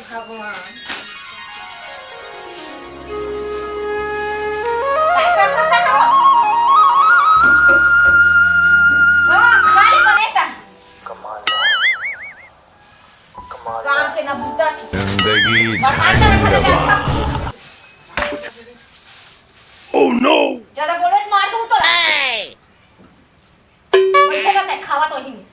भगवान काम के ना बूता जिंदगी ओह नो ज्यादा बोलो तो मार दूं तो बच्चे का खावा तो ही नहीं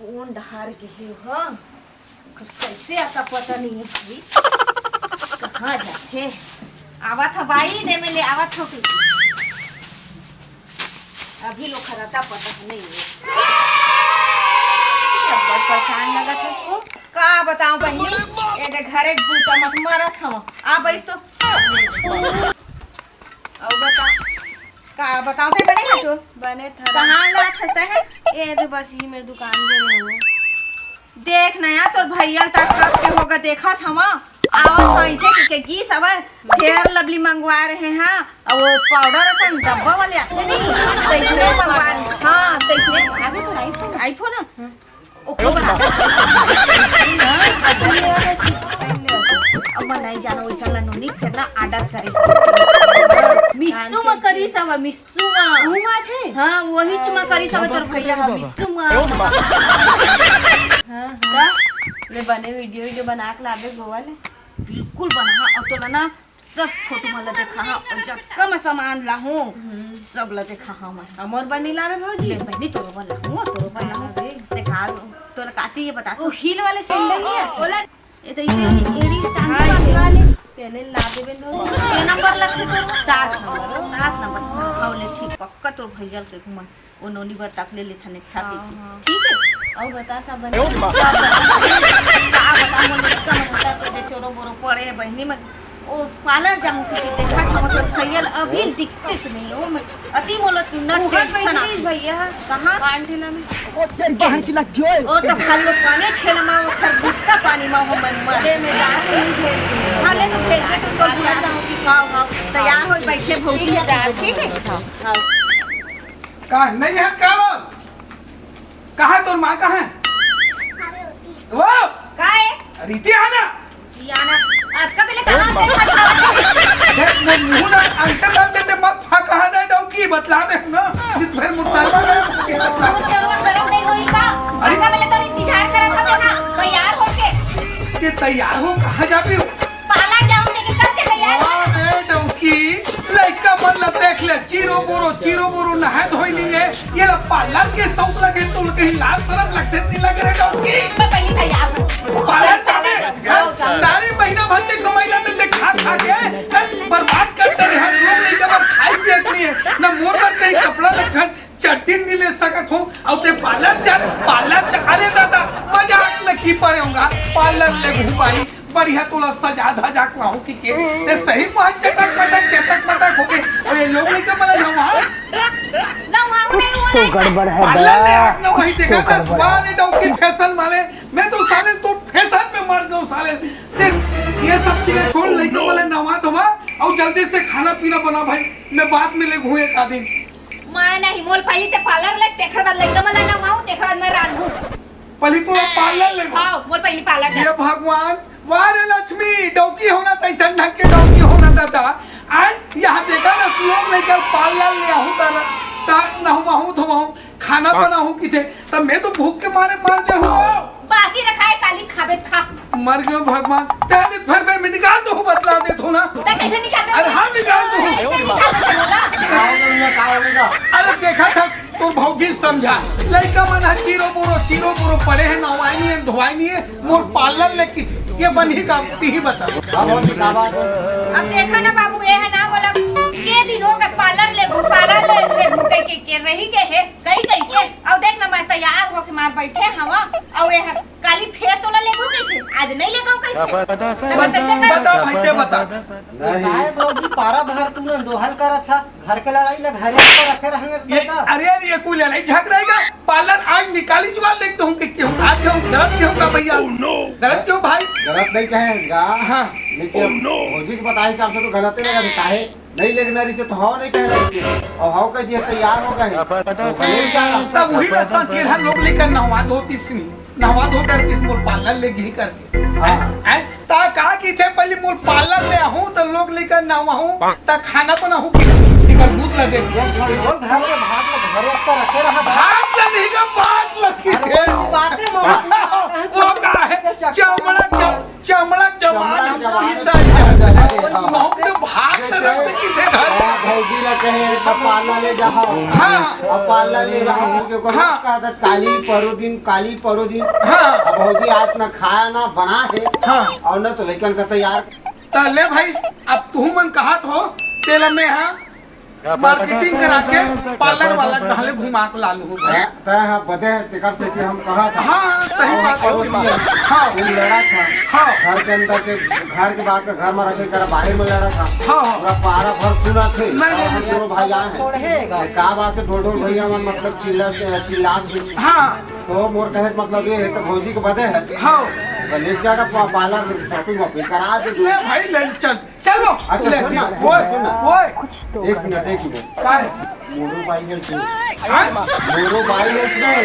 कौन डहार के है हाँ कैसे आता पता नहीं है भाई कहाँ जाते आवा था भाई दे में ले आवा था अभी लोग खराता पता नहीं है बहुत परेशान लगा था उसको का बताऊं बहनी ये दे घरे बूटा मत मारा था आ बैठ तो और बता का बताओ ते बने जो बने था कहाँ ला छता है ये तो बस ही मेरी दुकान पे नहीं हुआ देख नया तोर भैया तक कब के होगा देखा था वहाँ आवत हो ऐसे कि गी सबर फेयर लवली मंगवा रहे हैं और वो पाउडर असन डब्बा वाले आते नहीं तो इसमें मंगवा हाँ तो इसमें आगे तो आईफोन है ओको बना अब नहीं जानो वैसा लनोनी फिर ना ऑर्डर करे मिस्सू में करी सब मिस्सू में थे हाँ वही चमा करी सब तोर भैया है मिस्सू में हां ले बने वीडियो बना के लाबे गोवा ले बिल्कुल बना और तो ना सब फोटो मला देखा हाँ और जब कम सामान ला हूँ सब ला देखा हाँ मैं अमर बनी लाबे भौजी ले मैं भी तो बना हूँ तो बना हूँ देखा तो का चाहिए बता वो हील वाले सैंडल नहीं आते बोला ये तो इसे एड़ी हां इस वाले पहले ला देबे लो ये नंबर लगते तो 7 नंबर हाँ ले ठीक पक्का तोर भैया के घुमा वो नोनी बता ले ले थने ठाके ठीक है और बता सब बने का बता मोल का मतलब तो दे चोरो बोरो पड़े है बहनी में ओ पार्लर जाऊं कि देखा था मतलब भैया अभी दिखते च नहीं हो मैं अति मोल तू न टेंशन भैया कहां पान ठेला में ओ तो खाली वो पानी ठेला में वो खरबूजा पानी में हो मैं दे में जा नहीं भेज हां ले तो भेज दे तो बुला जाऊं कि हां हां तैयार हो बैठे भौजी जा ठीक है हां का नहीं है कहाँ है तोर माँ कहाँ है वो काहे रीति आना याना आपका पहले कहां थे देख मैं मुंह ना अंतर दाब देते मत फा कहाँ ना डौकी बतला दे ना जित भर मुर्तालबा गए मुझे बतला गरम नहीं होई का आपका पहले तो इंतजार करत था ना तैयार होके ये तैयार हो कहाँ जा भी पार्लर जाऊं लेकिन कब के तैयार हो अरे डौकी लड़का मन ला देख ले चीरो बोरो नहा धोई नहीं है ये ला पार्लर के शौक लगे तुम कहीं लाल शरम लगते नहीं लग रहे डौकी मैं पहले तैयार हूं पार्लर चले सारे महीना भर के कमाई लाते थे खा के बर्बाद करते रहे हम लोग नहीं कबर खाई पियत नहीं है ना मोर पर कहीं कपड़ा रखन चट्टी नहीं ले सकत हो और ते पार्लर अरे दादा मजाक में की परे होगा पार्लर ले घुमाई बढ़िया तोला सजा धजा के लाऊं कि के ते सही पांच चटक मटक हो गए और ये लोग नहीं कमला ना वहां नहीं हुआ तो गड़बड़ है पार्लर ले ना वही देखा था सुबह ने डॉकी फैशन वाले मैं तो साले तो फैशन में मर गया साले ते ये सब चीजें छोड़ ले तो बोले नवा धोवा और जल्दी से खाना पीना बना भाई मैं बाद में ले घूमे एक आदमी मैं नहीं मोल पहले ते पार्लर ले तेखर बाद लेके मला ना आऊं तेखर बाद मैं रात हूं पहले तो पार्लर ले हां मोल पहले पार्लर जा ये भगवान वारे लक्ष्मी डौकी होना तैसा ढंग के डौकी होना दादा आज यहाँ देखा ना लोग लेकर पार्लर ले आऊं ता नहवाऊं धोवाऊं खाना बनाऊं किथे तब मैं तो भूख के मारे मर जाऊं बासी रखाए ताली खाबे खा मर गयो भगवान ताली फिर मैं निकाल दो बतला दे तो ना ते कैसे निकालते अरे हाँ निकाल दो अरे देखा था तो भौजी समझा लड़का मन चीरो बोरो पड़े हैं नवाई नहीं है धोवाई नहीं है मोर पार्लर लेके ये बनी का ही बता अब देखा ना बाबू ये है ना बोला के दिन हो गए पार्लर ले के रही के है कहीं के अब देख ना मैं तैयार हो के मार बैठे हम और ये काली फेर तो ले कैसे आज नहीं ले गाँव कैसे तब कैसे कर बता भाई ते बता काय भौजी पारा भर तू न दोहल करा था घर के लड़ाई ल घरे पर रखे रहेंगे ये अरे यार ये कोई लड़ाई झगड़ा रहेगा पार्लर आज निकाली जुआ लेते हूँ कि क्यों आज क्यों डर क्यों का भैया गलत क्यों भाई गलत नहीं कहेगा हाँ लेकिन भौजी के बताए हिसाब से तो गलत ही लगा काहे नहीं लेकिन से तो हाव नहीं कहना इसे और हाव कह दिया तैयार हो गए तो भले क्या तब वही ना संचेरा लोग लेकर नहवा दो तीसरी नहवा दो डर किस मोल पार्लर ले घी करके हैं ता कहा कि थे पहले मोल पार्लर ले आऊं तो लोग लेकर नहवा हूं ता खाना बना हूं कि इकर दूध ला दे एक ढोल घर में भात ल घरे पर रखे रहा भात ला नहीं का बात लखी थे बातें वो का है चमड़ा जमान हमको हिस्सा मौक तो भात न रखते कि थे घर में भौजी ला कहे तो पार्लर ले जाओ हां अब पार्लर ले जाओ क्योंकि उसका आदत काली परो दिन हां अब भौजी आज ना खाया ना बना है हां और ना तो लेकिन का तैयार ता ले भाई अब तू मन कहात हो तेला में हां मार्केटिंग करा के पार्लर वाला कहले घुमा के लालू हो भाई तय बदे टिकट से कि हम कहा था हाँ सही बात है हाँ वो लड़ा था हाँ घर के अंदर के घर के बाद घर में रखे कर बाहर में लड़ा था हाँ पूरा पारा भर सुना थे नहीं, दोनों भाई आए छोड़ेगा हैं का बात है ढोल भैया मन मतलब चिल्लात थे हाँ तो मोर कहे मतलब ये है तो भौजी के बदे है हाँ तो ले जाकर पार्लर शॉपिंग वॉपिंग करा दे ले भाई ले चल चलो अच्छा, ले सुन ना, ओए एक मिनट का है मोरू भाई है इसमें हाँ? मोरू भाई है इसमें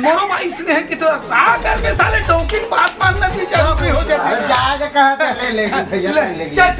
मोरो भाई इसने है कि तो आ कर में साले टोकिंग बात मानना भी जगह पे हो जाती है जाए कहा था ले भैया ले चल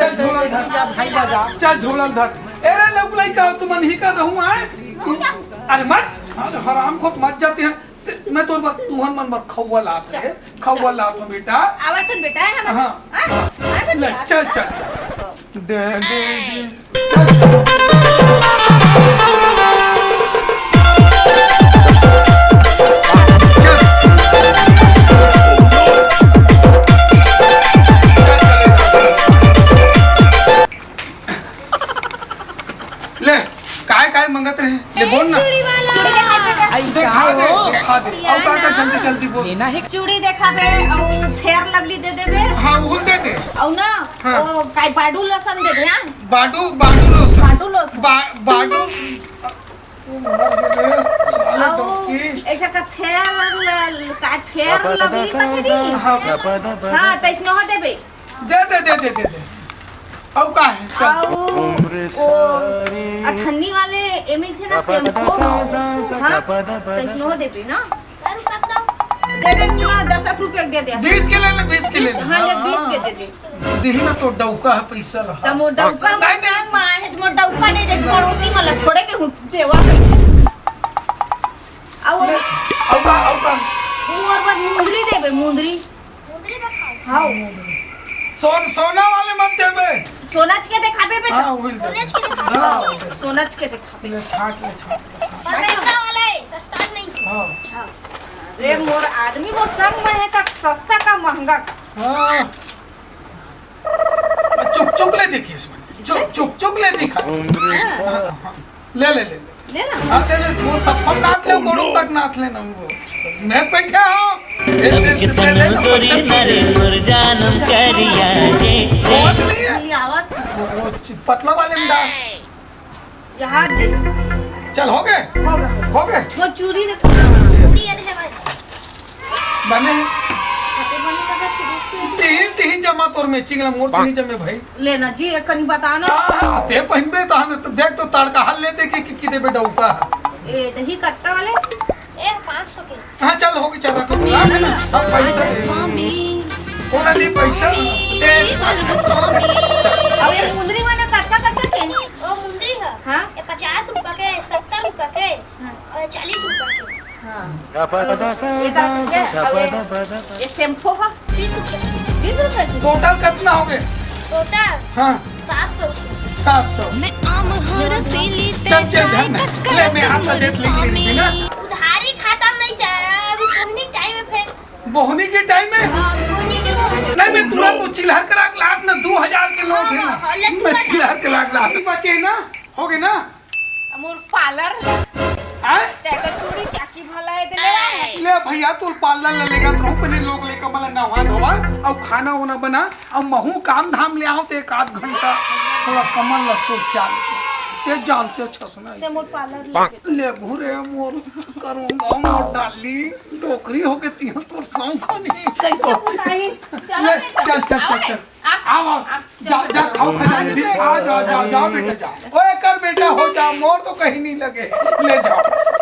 झोला धर भाई बाजा चल झोला धर अरे लोग लाई का तुम नहीं कर रहूं आए अरे मत अरे हराम को मत जाते हैं मैं तो बस तुहन मन बर खौवा लात है खौवा लात हूं बेटा आवतन बेटा है हम हाँ ले चल दे ले काय मंगत रहे ले बोल ना चूड़ी देखा बेटा दिखा दे अब का जल्दी बोल चूड़ी देखाबे और फेयर लवली दे देबे हाँ वो दे दे और ना हाँ। ओ काय बाडू लसन देबे हां बाडू लोस बाडू लसन बाडू और ऐसा का फेयर लवली कथी दी हां तैसनो हो देबे दे अब का है चल ओ अठन्नी वाले एमिल थे ना शैम्पू हां तैसनो हो देबे ना दे दे ना 10 रुपया दे दे 20 के ले हां ले 20 के दे दे देही ना तो डौका है पैसा रहा तमो डौका नहीं, संग मां है तमो डौका नहीं दे पड़ोसी वाला थोड़े के सेवा कई आओ अब का और बार मुंदरी देबे मुंदरी हां सोना वाले मत देबे सोनाच के देखाबे बेटा हां वही दे सोनाच के देखाबे ले छाट महंगा वाला है सस्ता नहीं हां रे मोर आदमी मोर संग में है तक सस्ता का महंगा हां चुक ले देखिए इसमें चुक ले दिखा ले ले ना हाँ ले वो सब नाथ ले गोड़ों तक नाथ लेना वो मैं बैठा हूँ किसन गोरी नरे मुरझानम करिया जे बहुत नहीं है ये आवत वो पतला वाले में डाल यहाँ दे चल हो गए वो चूड़ी देखो बने खाते बने का चूड़ी तीन जमा तोर मैचिंग ला मोर से नहीं जमे भाई लेना जी एक कनी बताना हां ते पहनबे तो हम तो देख तो तड़का हल लेते कि देबे डौका ए दही कट्टा वाले ए 500 के हां चल हो गई चल रख ला है ना अब पैसा दे कोना दे पैसा दे अब ये मुंदरी वाला कट्टा के ओ मुंदरी है हां ये 50 रुपए के 70 रुपए के और 40 रुपए के ये शैम्पू है 20 रुपए 20 रुपए की टोटल कितना हो गए टोटल हां 700 रुपए 700 चल धन ले मैं हाथ में देख ली ना उधारी खाता नहीं चाहिए अभी बोहनी टाइम में फिर बोहनी के टाइम में बोहनी के वो नहीं मैं तुरंत वो चिल्हर करा के लात ना 2000 के नोट है ना मैं चिल्हर के लात बचे ना हो गए ना मोर पार्लर आए तेकर चूड़ी चाकी भला कहे थे ले ले भैया तू पार्लर ले लेगा तो पहले लोग लेकर मला नहा धोवा और खाना वाना बना और महू काम धाम ले आओ तो 1 घंटा थोड़ा कमल लसो छिया लेते ते जानते छसना ते मोर पार्लर ले घुरे मोर करूंगा मोर डाली डोकरी हो के तिया तो सौंख नहीं कैसे फुटाई चलो चल चल चल चल आओ जा जा खाओ खा जल्दी आ जा जा जा बेटा जा ओए कर बेटा हो जा मोर तो कहीं नहीं लगे ले जाओ